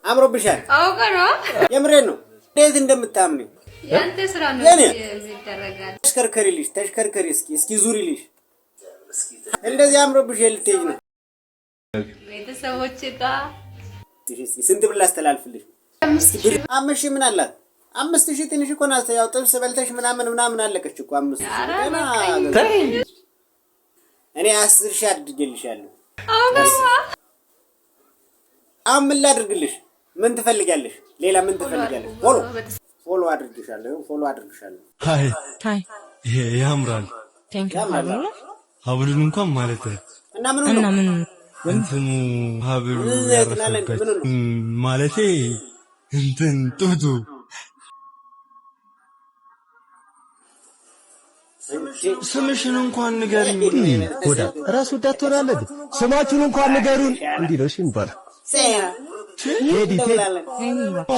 አምሮብሻል። አውቀና የምሬን ነው። እንዴት እንደምታምኒ ያንተ ስራ ነው የሚደረጋል። ተሽከርከሪ እስኪ ዙሪልሽ። እንደዚህ አምሮብሽ ልትሄጂ ነው። ቤተሰቦቼ ጋር እስኪ ስንት ብር ላስተላልፍልሽ? 5,000 ምን አላት? 5,000 ትንሽ እኮ ናት። ያው ጥብስ በልተሽ ምናምን አለቀች እኮ 5,000 እኔ 10,000 አድርጌልሻለሁ። አሁን ምን ላድርግልሽ? ምን ትፈልጊያለሽ? ሌላ ምን ትፈልጊያለሽ? ፎሎ አድርጌሻለሁ። ታይ ይሄ ያምራል። ሀብሉን እንኳን ማለት እና ምን እንትኑ ሀብሉ ያረፈበት ማለቴ እንትን ጡቱ ስምሽን እንኳን ንገሪኝ። ወዳ ራስ ወዳት ትሆናለህ። ስማችሁን እንኳን ንገሩን። እንዲህ ነው ሲምባል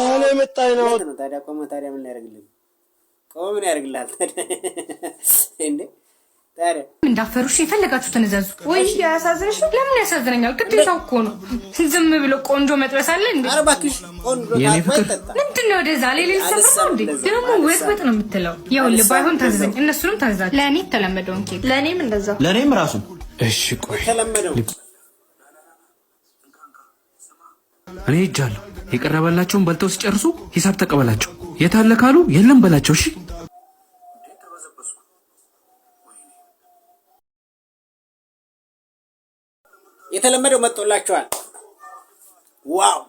አለ መጣይ ነው። ታዲያ ምን ያደርግልኝ? ምን ያደርግልሃል እንዴ? ታዲያ እንዳፈሩሽ የፈለጋችሁትን እዘዙ። ወይ ያሳዝንሽ? ለምን ያሳዝነኛል? ግዴታው እኮ ነው። ዝም ብሎ ቆንጆ መጥበስ አለ እንዴ? ኧረ እባክሽ ቆንጆ ምንድነው ወደዛ ሌሊት ሰፈር እንዴ? ደግሞ ወጥ ነው የምትለው። ይኸውልህ ባይሆን ታዘዘኝ፣ እነሱንም ታዘዛቸው። ለእኔ ተለመደውን ኬክ፣ ለእኔም እንደዛው፣ ለእኔም ራሱ። እሺ ቆይ ተለመደው። እኔ ሄጃለሁ። የቀረበላቸውን በልተው ሲጨርሱ ሂሳብ ተቀበላቸው። የታለ ካሉ የለም በላቸው። እሺ የተለመደው መጥቶላቸዋል። ዋው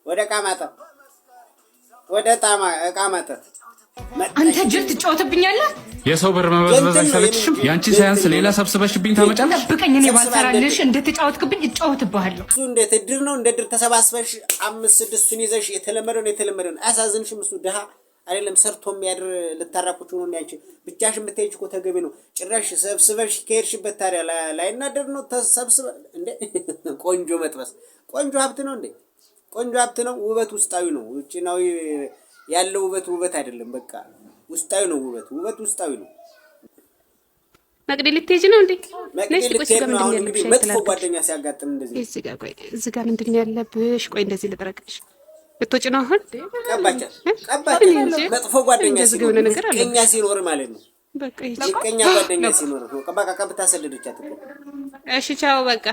ወደ ቃማተ አንተ ጅል ትጫወትብኛለህ። የሰው ብር መበዝበዝ አይሰለችሽም? ያንቺ ሳያንስ ሌላ ሰብስበሽብኝ ታመጫለሽ። ጠብቀኝ፣ እኔ ባልሰራልሽ እንድትጫወትክብኝ እጫወትብሃለሁ። እሱ እንዴት እድር ነው? እንደ እድር ተሰባስበሽ 5-6ቱን ይዘሽ የተለመደውን አያሳዝንሽም? እሱ ድሃ አይደለም ሰርቶ የሚያድር ልታራቁች ነው። ያንቺ ብቻሽን ብትሄጂ እኮ ተገቢ ነው። ጭራሽ ሰብስበሽ ከሄድሽበት ታዲያ ላይናደር ነው። ተሰብስበ እንዴ ቆንጆ መጥበስ ቆንጆ ሀብት ነው እንዴ? ቆንጆ ሀብት ነው። ውበት ውስጣዊ ነው። ውጭናዊ ያለው ውበት አይደለም። በቃ ውስጣዊ ነው። ውበት ውስጣዊ ነው። መቅዲ ልትሄጂ ነው እንዴ? መጥፎ ጓደኛ ሲያጋጥም እንደዚህ እዚህ ጋር ምንድን ነው ያለብሽ? ቆይ እንደዚህ ልጥረቅሽ ልትወጪ ነው አሁን? ቀባች መጥፎ ጓደኛ ሲኖር ማለት ነው። በቃ ቀኛ ጓደኛ ሲኖር ነው። በቃ ቀብታ ሰደደቻት እኮ። እሺ ቻው፣ በቃ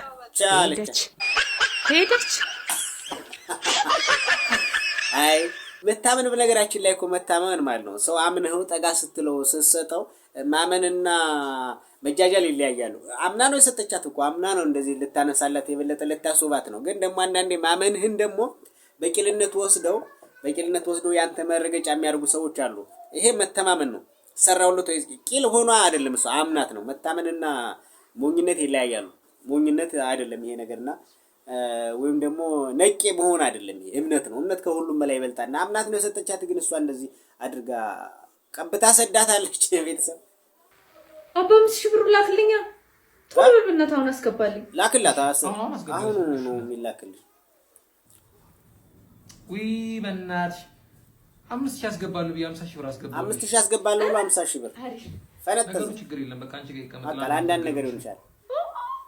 ሄደች። አይ መታመን በነገራችን ላይ እኮ መታመን ማለት ነው። ሰው አምነኸው ጠጋ ስትለው ስትሰጠው ማመንና መጃጃል ይለያያሉ። አምና ነው የሰጠቻት እኮ አምና ነው እንደዚህ ልታነሳላት የበለጠ ልታስውባት ነው። ግን ደግሞ አንዳንዴ ማመንህን ደግሞ በቂልነት ወስደው ያንተ መረገጫ የሚያደርጉ ሰዎች አሉ። ይሄ መተማመን ነው። ሰራውለት ወይ ቂል ሆኖ አይደለም እሱ አምናት ነው። መታመንና ሞኝነት ይለያያሉ። ሞኝነት አይደለም ይሄ ነገርና ወይም ደግሞ ነቄ መሆን አይደለም። ይሄ እምነት ነው። እምነት ከሁሉም በላይ ይበልጣልና አምናት ነው የሰጠቻት። ግን እሷ እንደዚህ አድርጋ ቀብታ ሰዳታለች። ቤተሰብ 5,000 ብር ላክልኛ። ቶሎ በእናትህ አስገባልኝ። ላክላት አሁን ነው የሚላክልኝ። ወይ በእናትሽ 5,000 አስገባለሁ ብዬ 50,000 ብር አስገባለሁ። 5,000 አስገባለሁ ብሎ 50,000 ብር ፈነጠዘ። ችግር የለም በቃ አንቺ ጋር ይቀመጥ። በቃ አንዳንድ ነገር ይሆንሻል።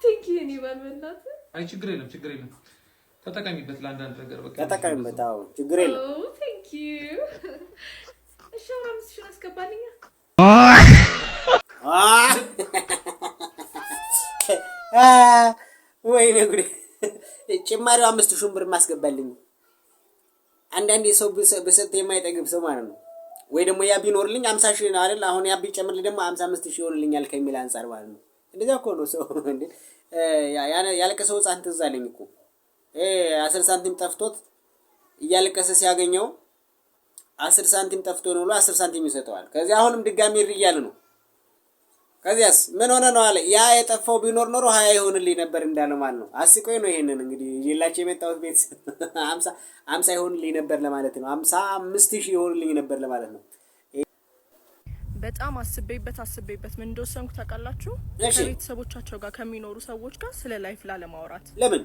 ቴንክ ዩ እኔ ባልበላት። አይ ችግር የለም ተጠቀሚበት፣ ለአንዳንድ ነገር በቃ ተጠቀሚበት። አዎ ችግር የለም። ቴንክ ዩ። እሺ 5,000 አስገባልኝ። ወይ ነግሪ ጭማሪው 5,000 ብር ማስገባልኝ። አንዳንዴ ሰው በሰጠ የማይጠግብ ሰው ማለት ነው። ወይ ደግሞ ያ ቢኖርልኝ 50,000 ነው አይደል? አሁን ያ ቢጨምርልኝ ደግሞ 55,000 ይሆንልኛል ከሚል አንፃር ማለት ነው። እንደዛ እኮ ነው ሰው እንዴ። ያለቀሰው ሕፃን ትዝ አለኝ እኮ 10 ሳንቲም ጠፍቶት እያለቀሰ ሲያገኘው 10 ሳንቲም ጠፍቶ ነው ብሎ 10 ሳንቲም ይሰጠዋል። ከዚያ አሁንም ድጋሚ ይያል ነው። ከዚያስ ምን ሆነ ነው አለ ያ የጠፋው ቢኖር ኖሮ 20 ይሆንልኝ ነበር እንዳለ ማለት ነው። አስቆይ ነው ይሄንን እንግዲህ ይላችሁ የመጣሁት ቤት 50 ይሆንልኝ ነበር ለማለት ነው። 55,000 ይሆንልኝ ነበር ለማለት ነው። በጣም አስቤበት ምን እንደወሰንኩ ታውቃላችሁ? ከቤተሰቦቻቸው ጋር ከሚኖሩ ሰዎች ጋር ስለ ላይፍ ላለማውራት። ለምን?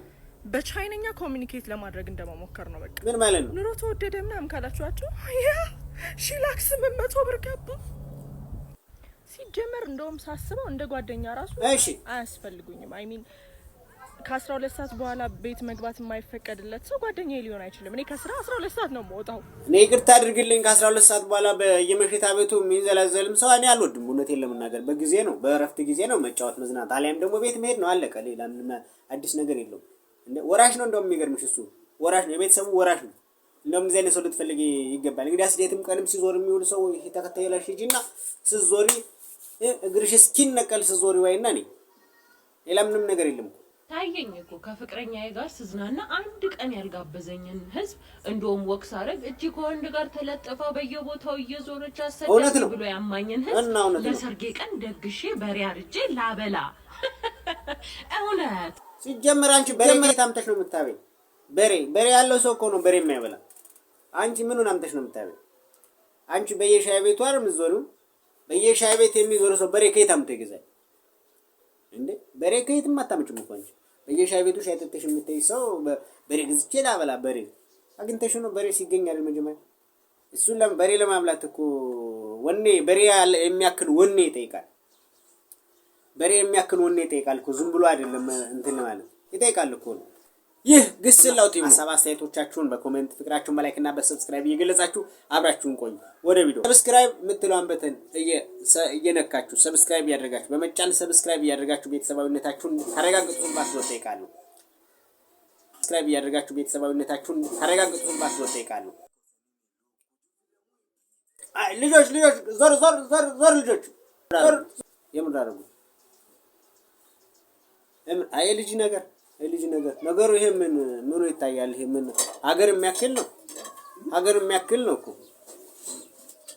በቻይነኛ ኮሚኒኬት ለማድረግ እንደመሞከር ነው። በቃ ምን ማለት ነው? ኑሮ ተወደደ ምናምን ካላችኋቸው ያ ሺላክስ 800 ብር ገባ። ሲጀመር እንደውም ሳስበው እንደ ጓደኛ ራሱ አያስፈልጉኝም። አይ ሚን ከ12 ሰዓት በኋላ ቤት መግባት የማይፈቀድለት ሰው ጓደኛዬ ሊሆን አይችልም። እኔ ከስራ 12 ሰዓት ነው የምወጣው። እኔ ይቅርታ አድርግልኝ ከ12 ሰዓት በኋላ በየመሸታ ቤቱ የሚንዘላዘልም ሰው እኔ አልወድም። እውነቴን ለመናገር በጊዜ ነው በእረፍት ጊዜ ነው መጫወት መዝናት፣ አሊያም ደግሞ ቤት መሄድ ነው አለቀ። ሌላ ምንም አዲስ ነገር የለውም። ወራሽ ነው እንደውም የሚገርምሽ እሱ ወራሽ ነው፣ የቤተሰቡ ወራሽ ነው። እንደውም እዚህ አይነት ሰው ልትፈልጊ ይገባል። እንግዲህ አስዴትም ቀንም ሲዞር የሚውል ሰው ተከታይላሽ ሂጂና ስትዞሪ እግርሽ እስኪነቀል ስትዞሪ ወይና ነኝ ሌላ ምንም ነገር የለም። ታየኝ እኮ ከፍቅረኛዬ ጋር ስዝናና አንድ ቀን ያልጋበዘኝን ህዝብ እንደውም ወክስ አረግ እጂ ከወንድ ጋር ተለጥፋ በየቦታው እየዞረች አሰደኝ ብሎ ያማኝን ህዝብ ለሰርጌ ቀን ደግሼ በሬ አርጄ ላበላ። እውነት ሲጀመር አንቺ በሬ ታምተሽ ነው የምታበይ። በሬ ያለው ሰው እኮ ነው በሬ የማይበላ። አንቺ ምኑን አምተሽ ነው የምታበይ? አንቺ በየሻይ ቤቱ አይደል የምትዞሪው? በየሻይ ቤት የሚዞር ሰው በሬ ከየት አምጥቶ ይገዛል እንዴ? በሬ ከየትም አታመጭም እኮ አንቺ። በየሻይ ቤቱ ሻይ ጠጥተሽ የምትይ ሰው በሬ ገዝቼ ላበላ። በሬ አግኝተሽ ነው በሬ ሲገኝ አይደል መጀመሪያ። እሱን በሬ ለማብላት እኮ ወኔ በሬ የሚያክል ወኔ ይጠይቃል። በሬ የሚያክል ወኔ ይጠይቃል እኮ ዝም ብሎ አይደለም እንትን ማለት ይጠይቃል እኮ ነው። ይህ ግስላው ቲቪ ሀሳብ አስተያየቶቻችሁን በኮሜንት ፍቅራችሁን በላይክና በሰብስክራይብ እየገለጻችሁ አብራችሁን ቆዩ። ወደ ቪዲዮ ሰብስክራይብ የምትለዋን በተን እየነካችሁ ሰብስክራይብ ያደርጋችሁ በመጫን ሰብስክራይብ ያደርጋችሁ ቤተሰባዊነታችሁን ታረጋግጡን ባስወጣ ይቃሉ። ሰብስክራይብ ያደርጋችሁ ቤተሰባዊነታችሁን ታረጋግጡን ባስወጣ ይቃሉ። ልጆች ዞር ልጆች የምዳረጉ አይ ልጅ ነገር ነገሩ ይሄ ምኑ ይታያል? ይሄ ምን ሀገር የሚያክል ነው እኮ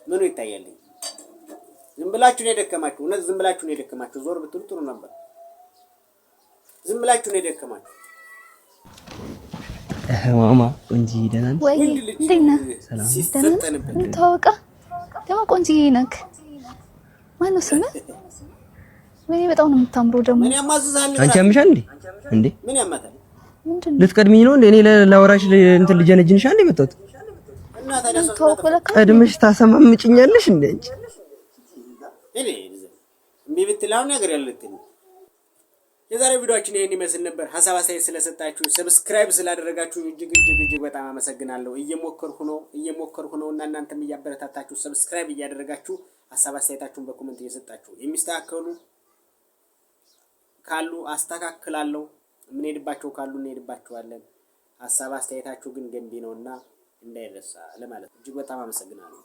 ምኑ ይታያል? ዝም ብላችሁ ነው የደከማችሁ። እውነት ዝም ብላችሁ ነው የደከማችሁ። ዞር ብትሉ ጥሩ ነበር። ዝም ብላችሁ ነው የደከማችሁ። ማማ እንጂ ደህና ነህ ወይ? እንዴት ነህ? ሲስተንብን ታውቃ ደግሞ ቆንጆዬ ነህ። ማነው ስምህ? ወይኔ በጣም ነው የምታምረው ደግሞ። ምን ያማዝዛል? አንቺ ያምሻል እንዴ? ምን ያማታል? ልትቀድሚኝ ነው እንዴ? እኔ ለወራሽ እንትን ልጀነጅንሽ አንዴ መጣሁት እና ታዲያ ቀድመሽ ታሰማምጭኛለሽ እንዴ? አንቺ እኔ እምቢ ብትላው ነገር ያለልኝ። የዛሬው ቪዲዮአችን ይሄን ይመስል ነበር። ሐሳብ አስተያየት ስለሰጣችሁ ሰብስክራይብ ስላደረጋችሁ እጅግ በጣም አመሰግናለሁ። እየሞከርኩ ነው እና እናንተም እያበረታታችሁ ሰብስክራይብ እያደረጋችሁ ሐሳብ አስተያየታችሁን በኮሜንት እየሰጣችሁ የሚስተካከሉ ካሉ አስተካክላለሁ። ምን ሄድባቸው ካሉ እንሄድባቸዋለን። ሐሳብ አስተያየታችሁ ግን ገንቢ ነውና እንዳይረሳ ለማለት እጅግ በጣም አመሰግናለሁ።